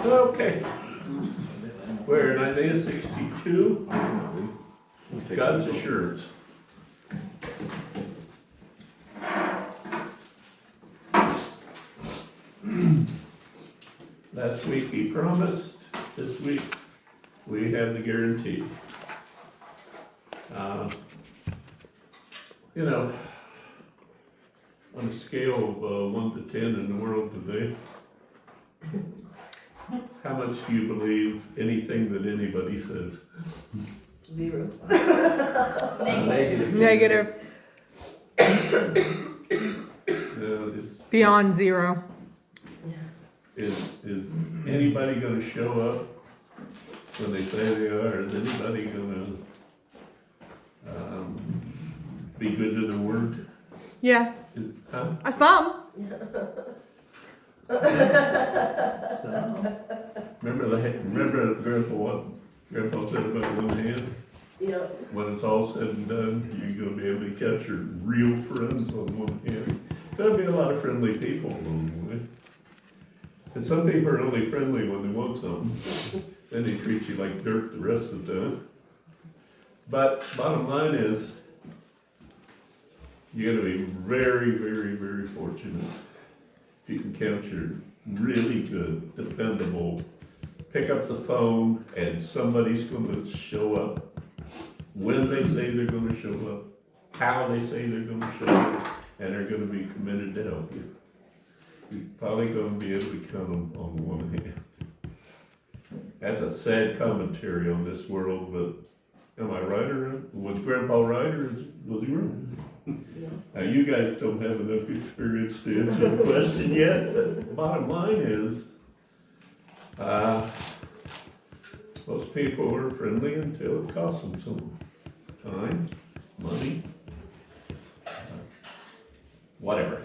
Okay. We're in Isaiah 62, God's assurance. Last week he promised, this week we have the guarantee. You know, on a scale of 1 to 10 in the world today, how much do you believe anything that anybody says? 0. Negative. Beyond 0. Is anybody gonna show up when they say they are? Is anybody gonna be good to their word? Yes. Huh? Some. Remember what Grandpa said about one hand? Yep. When it's all said and done, you're gonna be able to catch your real friends on one hand. There'll be a lot of friendly people along the way. And some people are only friendly when they want something. Then they treat you like dirt the rest of the time. But bottom line is, you gotta be very, very, very fortunate if you can count your really good, dependable, pick up the phone and somebody's gonna show up when they say they're gonna show up, how they say they're gonna show up, and they're gonna be committed to help you. You're probably gonna be able to count them on one hand. That's a sad commentary on this world, but am I right or was Grandpa right or was he wrong? Now, you guys don't have enough experience to answer the question yet, but the bottom line is, most people are friendly until it costs them some time, money, whatever.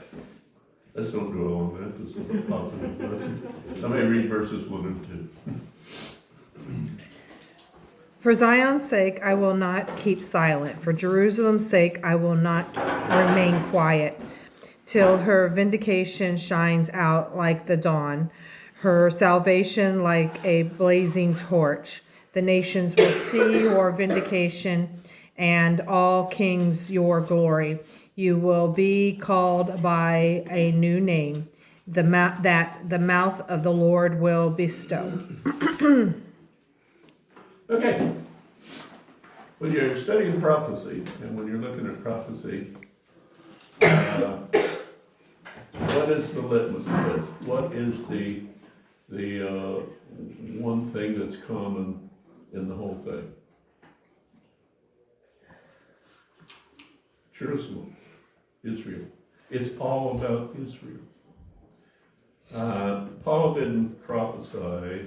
Let's don't dwell on that, this is a positive lesson. Let me read verses 1 and 2. For Zion's sake, I will not keep silent. For Jerusalem's sake, I will not remain quiet till her vindication shines out like the dawn, her salvation like a blazing torch. The nations will see your vindication and all kings your glory. You will be called by a new name that the mouth of the Lord will bestow. Okay. When you're studying prophecy, and when you're looking at prophecy, what is the litmus test? What is the one thing that's common in the whole thing? Jerusalem, Israel. It's all about Israel. Paul didn't prophesy.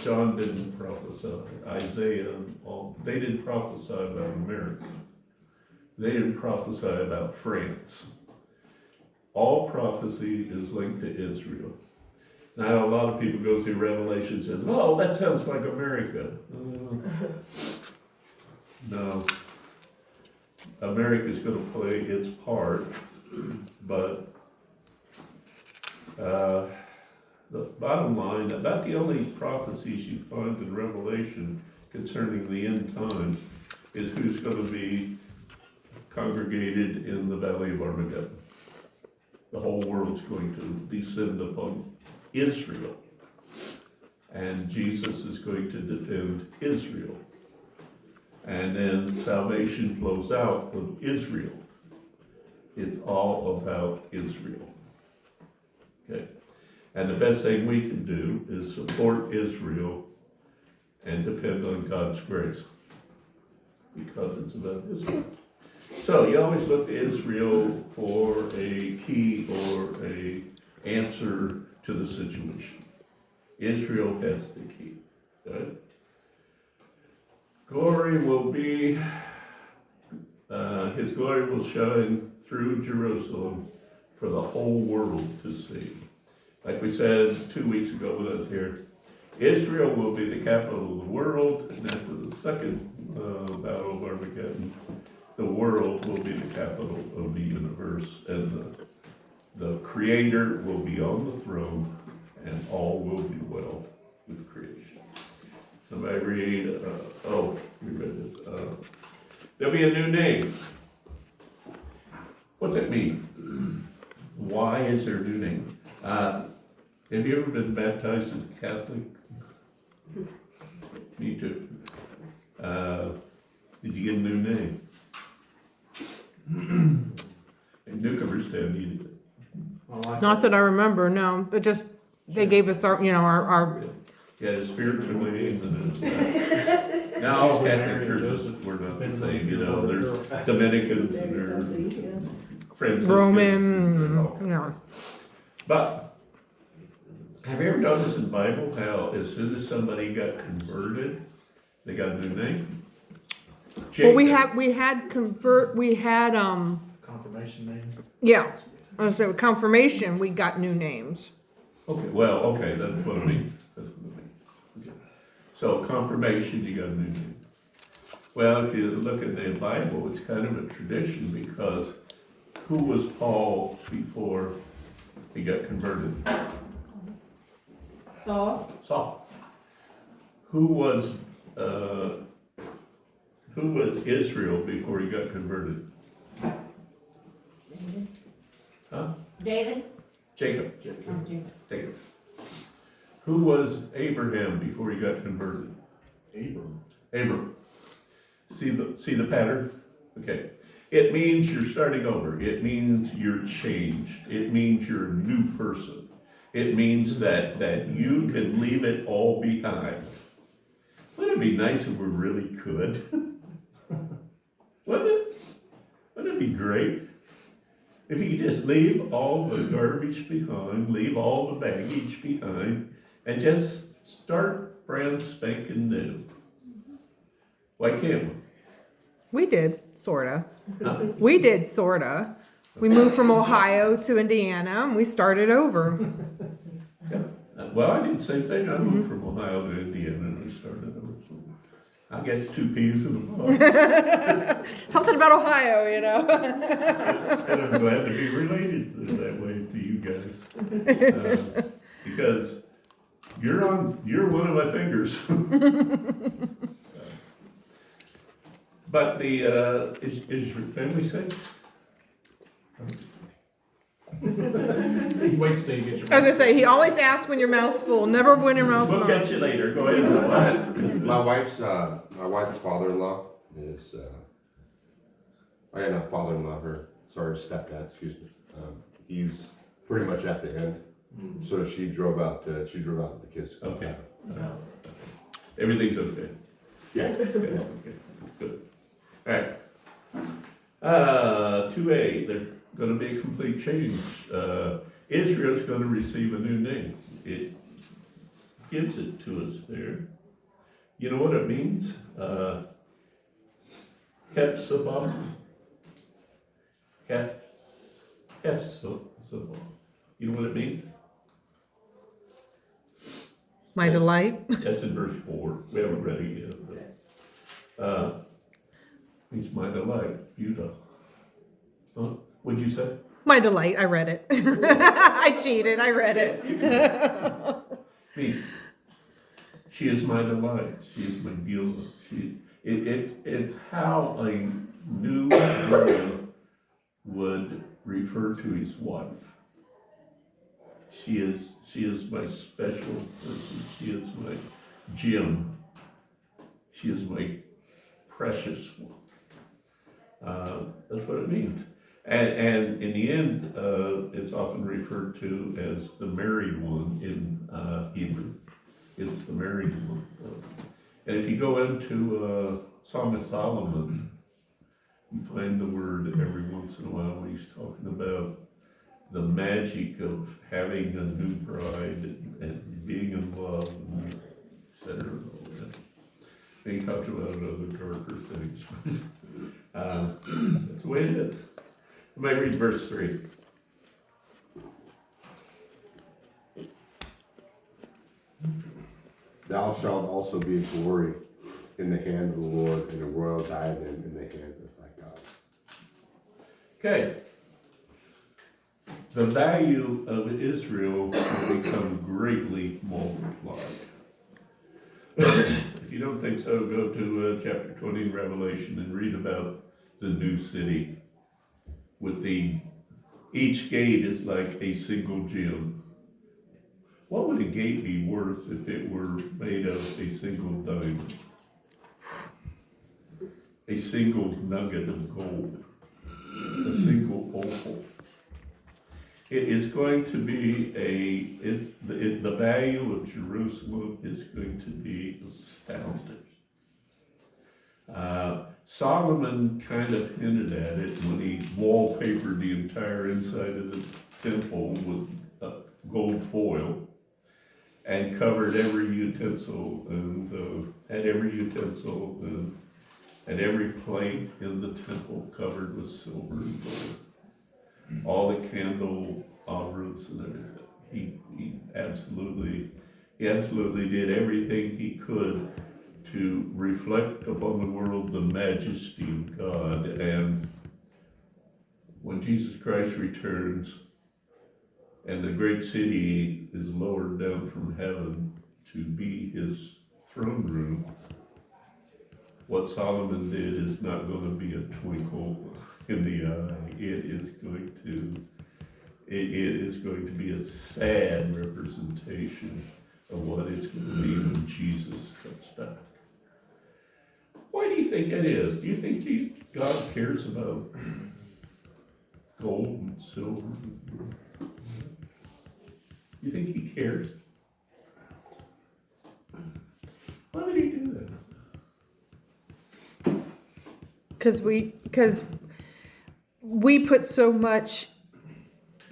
John didn't prophesy, Isaiah, they didn't prophesy about America. They didn't prophesy about France. All prophecy is linked to Israel. Now, a lot of people go through Revelation and says, oh, that sounds like America. No. America's going to play its part, but the bottom line, about the only prophecies you find in Revelation concerning the end times is who's going to be congregated in the Valley of Armageddon. The whole world's going to descend upon Israel, and Jesus is going to defend Israel. And then salvation flows out of Israel. It's all about Israel. Okay. And the best thing we can do is support Israel and depend on God's grace, because it's about Israel. So you always look to Israel for a key or a answer to the situation. Israel has the key. Right? Glory will be, his glory will shine through Jerusalem for the whole world to see. Like we said 2 weeks ago when I was here, Israel will be the capital of the world, and after the second battle of Armageddon, the world will be the capital of the universe, and the Creator will be on the throne, and all will be well with I read, we read this, there'll be a new name. What's that mean? Why is there a new name? Have you ever been baptized as a Catholic? Me too. Did you get a new name? And Newcomerstown needed it. Not that I remember, no, it just, they gave us our, our, Yeah, the spiritual names and now all Catholic churches were not the same, there's Dominicans and there's Franciscans. Roman, But, have you ever noticed in the Bible how as soon as somebody got converted, they got a new name? Well, we Jacob. had, Confirmation name. yeah, so confirmation, we got new names. Okay, that's what I mean. Okay. So confirmation, you got a new name. Well, if you look at the Bible, it's kind of a tradition because who was Paul before he got converted? Saul. Who was Israel before he got converted? Huh? David? Jacob. Jacob. Who was Abraham before he got converted? Abram. See the pattern? Okay. It means you're starting over. It means you're changed. It means you're a new person. It means that you can leave it all behind. Wouldn't it be nice if we really could? Wouldn't it? Wouldn't it be great? If you could just leave all the garbage behind, leave all the baggage behind, and just start brand spanking new. Why can't we? We did, sorta. Huh? We did, sorta. We moved from Ohio to Indiana, and we started over. Yeah. Well, I did the same thing. I moved from Ohio to Indiana and we started over. I guess 2 peas in a pod. Something about Ohio, And I'm glad to be related that way to you guys. Because you're one of my fingers. But is your family safe? He waits till you get your. As I say, he always asks when your mouth's full, never when your mouth's We'll not. get you later. Go ahead. My wife's father-in-law is, not father-in-law, her stepdad, excuse me. He's pretty much at the end, so she drove out with the kids. Okay. Everything's okay. Yeah. Okay. Good. All right. 2A, there's going to be a complete change. Israel's going to receive a new name. It gives it to us there. You know what it means? Hephzibah. Hephzibah. You know what it means? My delight. That's in verse 4. We haven't read it yet. But, means my delight, Judah. Huh? What'd you say? My delight. I read it. I cheated. I read it. Me. She is my delight. She is my Beulah. It's how a new man would refer to his wife. She is my special person. She is my gem. She is my precious one. That's what it means. And in the end, it's often referred to as the married one in Hebrew. It's the married one. And if you go into Song of Solomon, you find the word every once in a while when he's talking about the magic of having a new bride and being in love, and et cetera. And he talks about other darker things. That's the way it is. I might read verse 3. Thou shalt also be a glory in the hand of the Lord, and a royal diadem in the hand of thy God. Okay. The value of Israel will become greatly multiplied. If you everyone thinks, oh, go to chapter 20 in Revelation and read about the new city with each gate is like a single gem. What would a gate be worth if it were made of a single diamond? A single nugget of gold, a single opal. It is going to be the value of Jerusalem is going to be astounding. Solomon kind of hinted at it when he wallpapered the entire inside of the temple with gold foil and covered every utensil and had every utensil and every plate in the temple covered with silver and gold. All the candelabras and everything. He absolutely did everything he could to reflect upon the world the majesty of God. And when Jesus Christ returns and the great city is lowered down from heaven to be his throne room, what Solomon did is not going to be a twinkle in the eye. It is going to be a sad representation of what it's going to be when Jesus comes back. Why do you think it is? Do you think God cares about gold and silver? Do you think he cares? Why would he do that? Because we put so much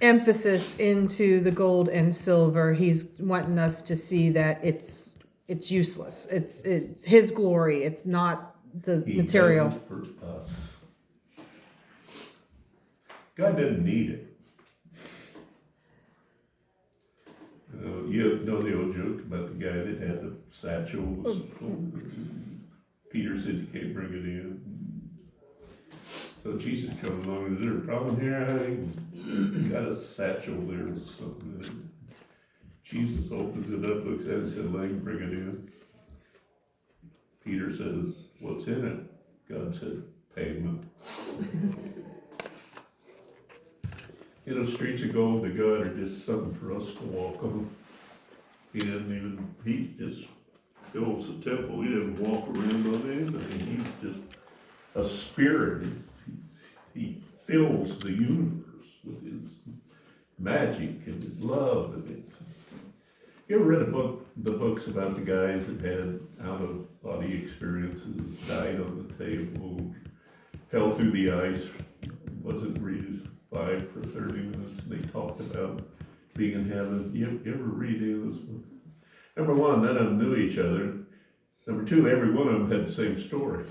emphasis into the gold and silver. He's wanting us to see that it's useless. It's his glory. It's not the He material. does it for us. God didn't need it. You know the old joke about the guy that had the satchel. Peter said you can't bring it in. So Jesus comes along, is there a problem here? You got a satchel there with something in it. Jesus opens it up, looks at it, and said, let him bring it in. Peter says, what's in it? God said, pavement. You know, streets of gold to God are just something for us to walk on. He just fills the temple. He didn't walk around on anything. He's just a spirit. He fills the universe with his magic and his love. And you ever read the books about the guys that had out-of-body experiences, died on the table, fell through the ice, wasn't revived for 30 minutes, and they talked about being in heaven? You ever read any of those books? Number one, none of them knew each other. Number two, every one of them had the same story.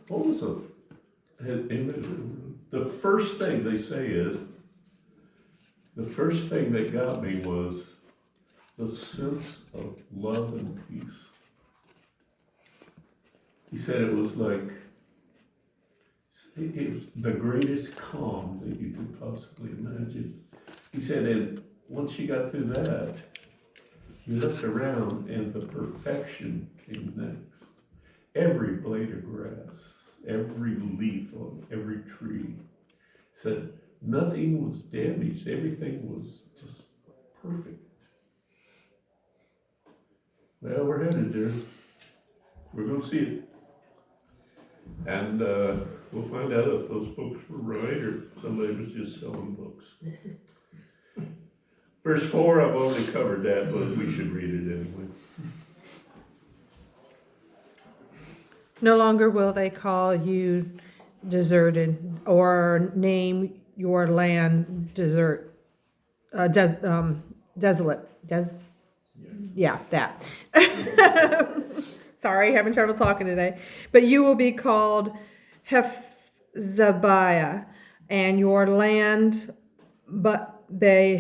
What was the first thing they say is, the first thing that got me was the sense of love and peace. He said it was like, it was the greatest calm that you could possibly imagine. He said, and once you got through that, you looked around and the perfection came next. Every blade of grass, every leaf on every tree, said nothing was damaged, everything was just perfect. Well, we're headed there. We're going to see it. And we'll find out if those books were right or if somebody was just selling books. Verse 4, I've already covered that, but we should read it anyway. No longer will they call you deserted or name your land desolate. Yeah, that. Sorry, having trouble talking today. But you will be called Hephzibah, and your land Beliah.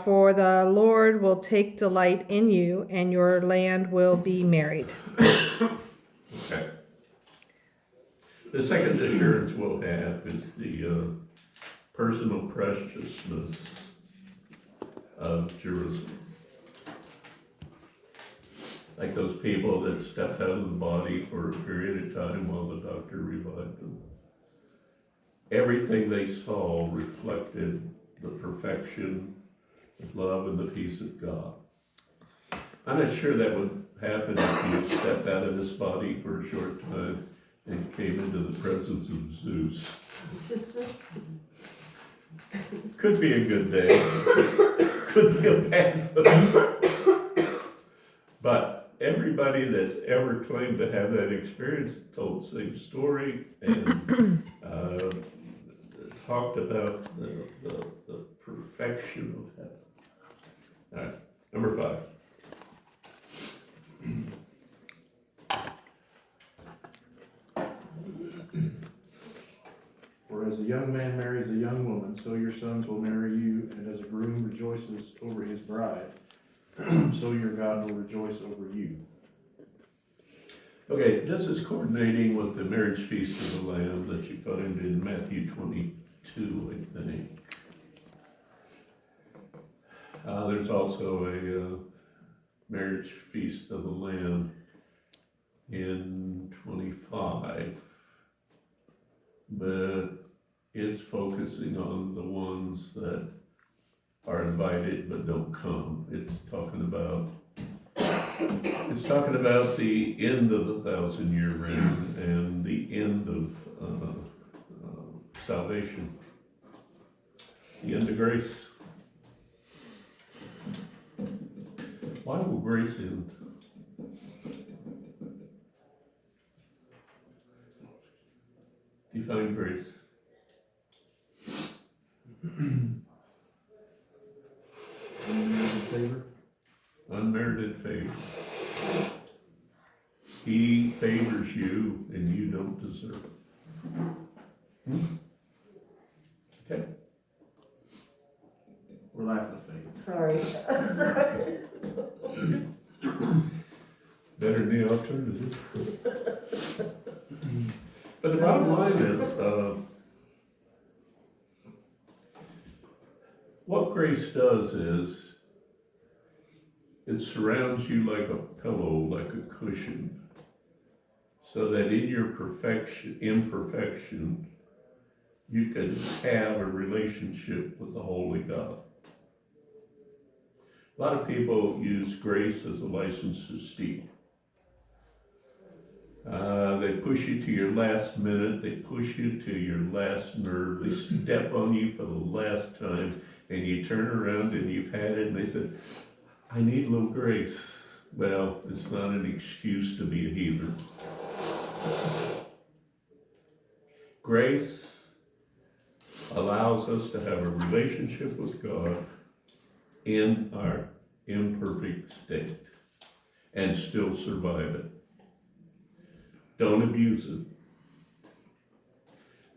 For the Lord will take delight in you, and your land will be married. Okay. The second assurance we'll have is the personal preciousness of Jerusalem. Like those people that stepped out of the body for a period of time while the doctor revived them. Everything they saw reflected the perfection, the love, and the peace of God. I'm not sure that would happen if you stepped out of this body for a short time and came into the presence of Zeus. Could be a good day, could be a bad one. But everybody that's ever claimed to have that experience told the same story and talked about the perfection of heaven. All right, number 5. For as a young man marries a young woman, so your sons will marry you, and as a groom rejoices over his bride, so your God will rejoice over you. Okay, this is coordinating with the marriage feast of the Lamb that you find in Matthew 22, I think. There's also a marriage feast of the Lamb in 25, but it's focusing on the ones that are invited but don't come. It's talking about the end of the 1,000-year reign and the end of salvation, the end of grace. Why will grace end? Define grace. Unmerited favor? Unmerited favor. He favors you and you don't deserve it. Okay? We're laughing at faith. Sorry. Better than the alternative. But the bottom line is, what grace does is, it surrounds you like a pillow, like a cushion, so that in your imperfection, you can have a relationship with the Holy God. A lot of people use grace as a license to steal. They push you to your last minute, they push you to your last nerve, they step on you for the last time, and you turn around and you've had it, and they said, I need a little grace. Well, it's not an excuse to be a heathen. Grace allows us to have a relationship with God in our imperfect state and still survive it. Don't abuse it.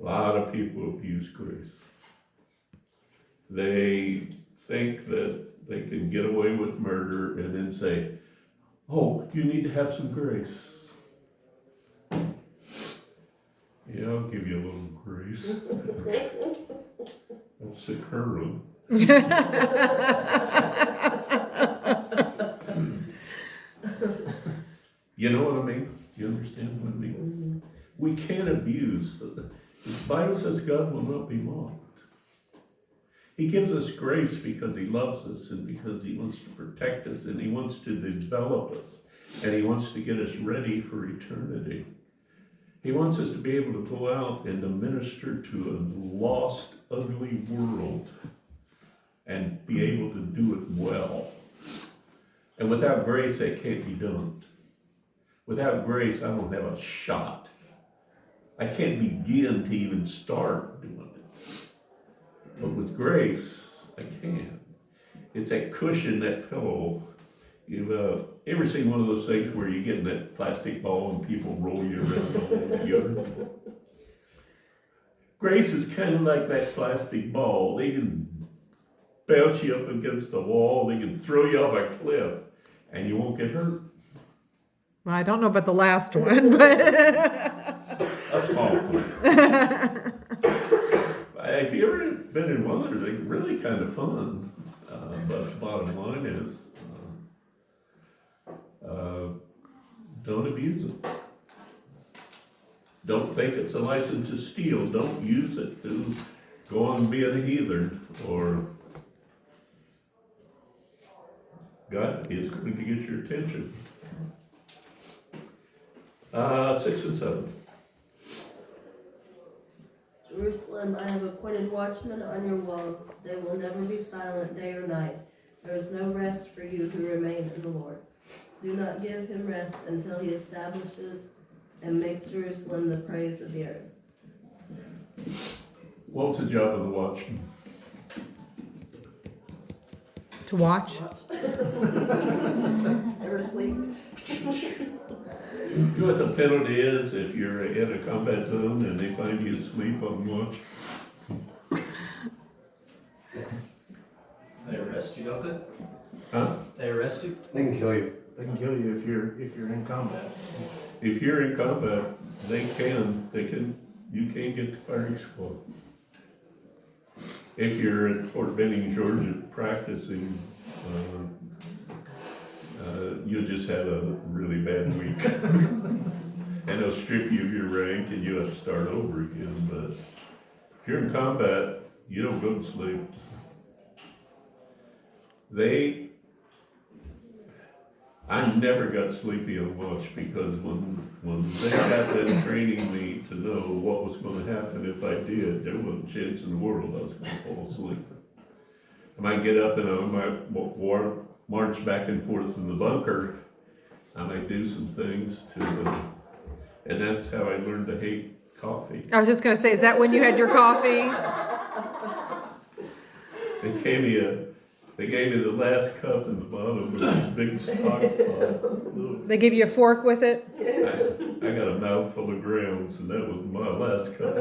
A lot of people abuse grace. They think that they can get away with murder and then say, oh, you need to have some grace. Yeah, I'll give you a little grace. I'll sick her room. You know what I mean? Do you understand what I mean? We can't abuse. The Bible says God will not be mocked. He gives us grace because he loves us and because he wants to protect us and he wants to develop us and he wants to get us ready for eternity. He wants us to be able to go out and to minister to a lost, ugly world and be able to do it well. And without grace, that can't be done. Without grace, I don't have a shot. I can't begin to even start doing it. But with grace, I can. It's that cushion, that pillow. You've ever seen one of those things where you get in that plastic ball and people roll you around all together? Grace is kind of like that plastic ball. They can bounce you up against the wall. They can throw you off a cliff and you won't get hurt. Well, I don't know about the last one, but A small point. If you ever been in one, they're really kind of fun. But the bottom line is, don't abuse it. Don't think it's a license to steal, don't use it to go on being a heathen, or God is going to get your attention. 6 and 7. Jerusalem, I have appointed watchmen on your walls. They will never be silent day or night. There is no rest for you who remain in the Lord. Do not give him rest until he establishes and makes Jerusalem the praise of the earth. What's the job of the watchman? To watch. Never sleep. You know what the penalty is if you're in a combat zone and they find you asleep on watch? They arrest you, don't they? Huh? They arrest you? They can kill you. They can kill you if you're in combat. If you're in combat, you can't get the firing squad. If you're at Fort Benning, Georgia, practicing, you'll just have a really bad week. And they'll strip you of your rank and you have to start over again, but if you're in combat, you don't go to sleep. I never got sleepy on watch because when they got them training me to know what was gonna happen if I did, there wasn't a chance in the world I was gonna fall asleep. I might get up and I might march back and forth in the bunker. I might do some things and that's how I learned to hate coffee. I was just gonna say, is that when you had your coffee? They gave me the last cup in the bottom of this big stock pot. They give you a fork with it? I got a mouthful of grounds and that was my last cup.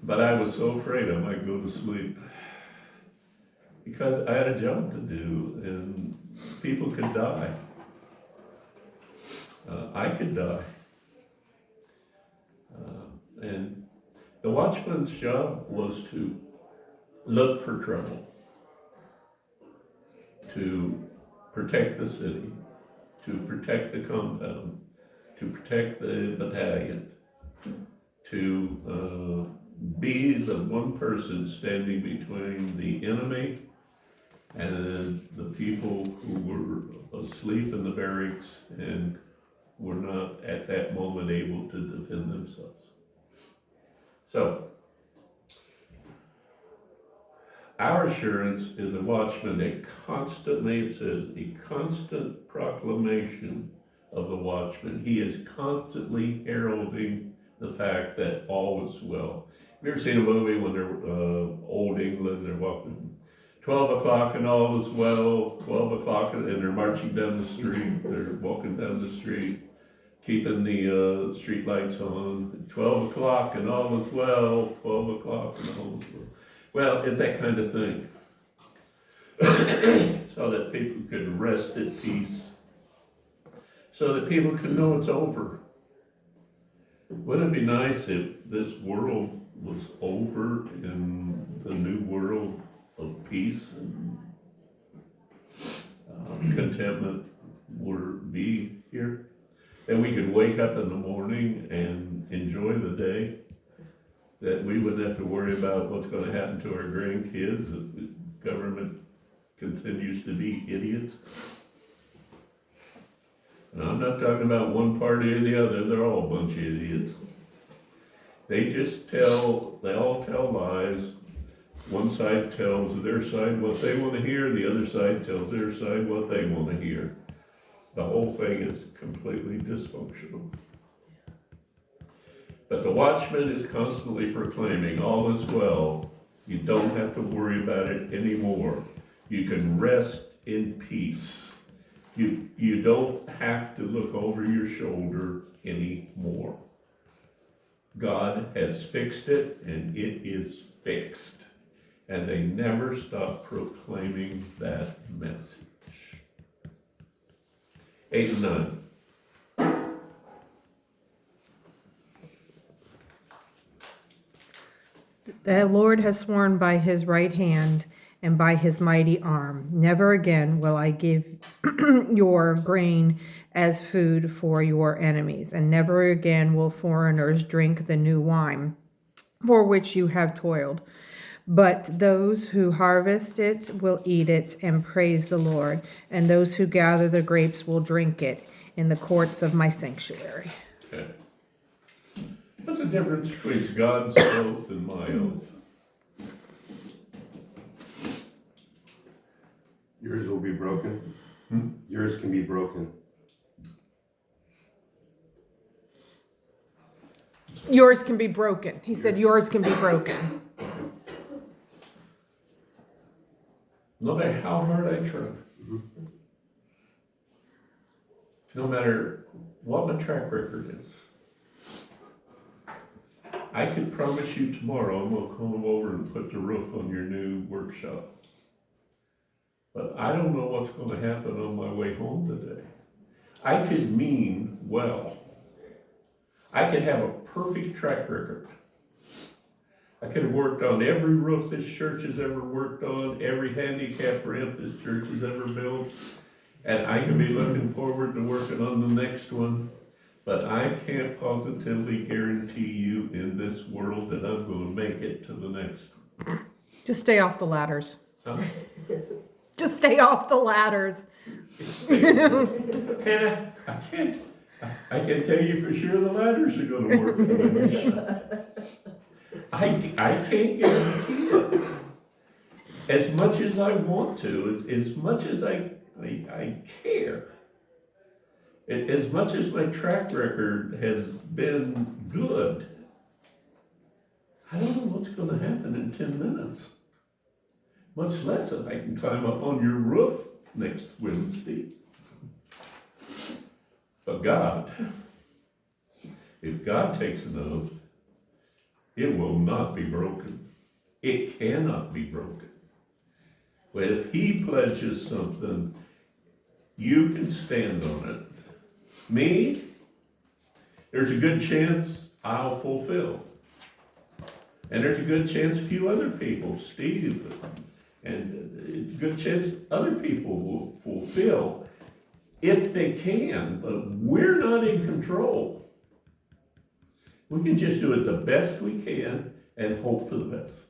But I was so afraid I might go to sleep because I had a job to do and people could die. I could die. And the watchman's job was to look for trouble, to protect the city, to protect the compound, to protect the battalion, to be the one person standing between the enemy and the people who were asleep in the barracks and were not at that moment able to defend themselves. So, our assurance is a watchman that constantly, it says, a constant proclamation of the watchman. He is constantly heralding the fact that all is well. Have you ever seen a movie when they're old England, they're walking 12 o'clock and all is well, 12 o'clock and they're marching down the street, they're walking down the street, keeping the street lights on, 12 o'clock and all is well, 12 o'clock and all is well. Well, it's that kind of thing. So that people could rest at peace. So that people can know it's over. Wouldn't it be nice if this world was over and the new world of peace and contentment would be here? That we could wake up in the morning and enjoy the day? That we wouldn't have to worry about what's going to happen to our grandkids if the government continues to be idiots. And I'm not talking about one party or the other, they're all a bunch of idiots. They all tell lies. One side tells their side what they want to hear, the other side tells their side what they want to hear. The whole thing is completely dysfunctional. But the watchman is constantly proclaiming, all is well. You don't have to worry about it anymore. You can rest in peace. You don't have to look over your shoulder anymore. God has fixed it, and it is fixed. And they never stop proclaiming that message. 8 and 9. The Lord has sworn by his right hand and by his mighty arm, never again will I give your grain as food for your enemies, and never again will foreigners drink the new wine for which you have toiled. But those who harvest it will eat it and praise the Lord, and those who gather the grapes will drink it in the courts of my sanctuary. Okay. What's the difference between God's oath and my oath? Yours will be broken. Yours can be broken. Yours can be broken. He said yours can be broken. No matter how hard I try. No matter what my track record is. I could promise you tomorrow I'm gonna come over and put the roof on your new workshop. But I don't know what's gonna happen on my way home today. I could mean well. I could have a perfect track record. I could have worked on every roof this church has ever worked on, every handicap ramp this church has ever built, and I could be looking forward to working on the next one, but I can't positively guarantee you in this world that I'm gonna make it to the next one. Just stay off the ladders. Huh? Just stay off the ladders. And I can tell you for sure the ladders are gonna work for the I can't guarantee it. As much as I want to, as much as I care, as much as my track record has been good, I don't know what's gonna happen in 10 minutes. Much less if I can climb up on your roof next Wednesday. But God, if God takes an oath, it will not be broken. It cannot be broken. But if he pledges something, you can stand on it. Me, there's a good chance I'll fulfill. And there's a good chance a few other people, Steve, and it's a good chance other people will fulfill if they can, but we're not in control. We can just do it the best we can and hope for the best.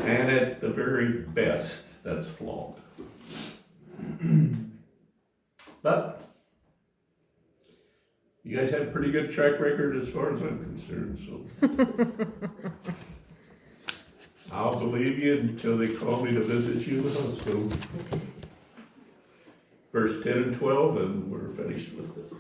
And at the very best, that's flawed. But you guys have a pretty good track record as far as I'm concerned, so. I'll believe you until they call me to visit you in the hospital. Verse 10 and 12, and we're finished with it.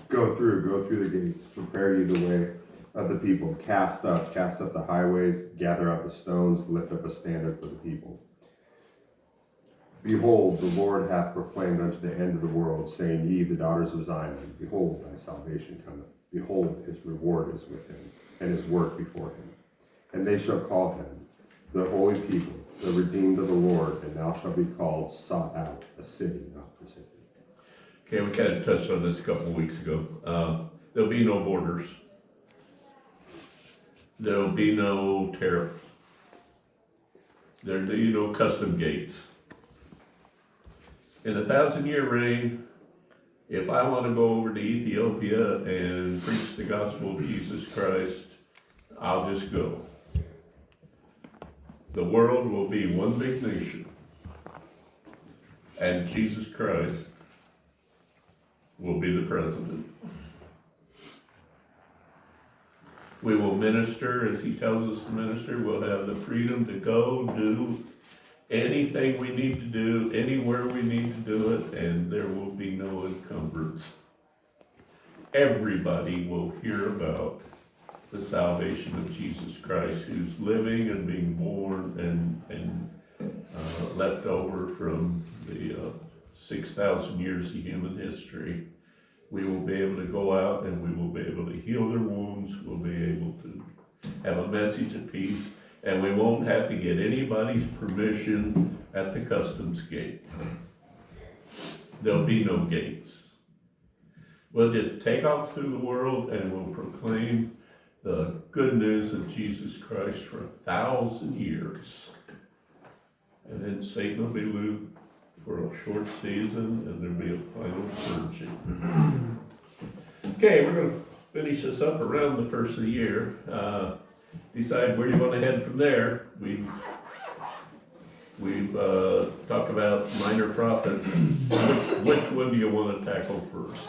Go through the gates, prepare you the way of the people, cast up the highways, gather out the stones, lift up a standard for the people. Behold, the Lord hath proclaimed unto the end of the world, saying, Ye, the daughters of Zion, behold, thy salvation cometh. Behold, his reward is with him, and his work before him. And they shall call him the holy people, the redeemed of the Lord, and thou shalt be called sought out, a city not forsaken. Okay, we kind of touched on this a couple of weeks ago. There'll be no borders. There'll be no tariff. There'll be no custom gates. In the 1,000-year reign, if I want to go over to Ethiopia and preach the gospel of Jesus Christ, I'll just go. The world will be one big nation, and Jesus Christ will be the president. We will minister as he tells us to minister. We'll have the freedom to go do anything we need to do, anywhere we need to do it, and there will be no encumbrance. Everybody will hear about the salvation of Jesus Christ, who's living and being born and left over from the 6,000 years of human history. We will be able to go out and we will be able to heal their wounds. We'll be able to have a message of peace, and we won't have to get anybody's permission at the customs gate. There'll be no gates. We'll just take off through the world and we'll proclaim the good news of Jesus Christ for 1,000 years. And then Satan will be loosed for a short season and there'll be a final purging. Okay, we're gonna finish this up around the first of the year. Decide where you wanna head from there. We've talked about minor prophets. Which one do you wanna tackle first?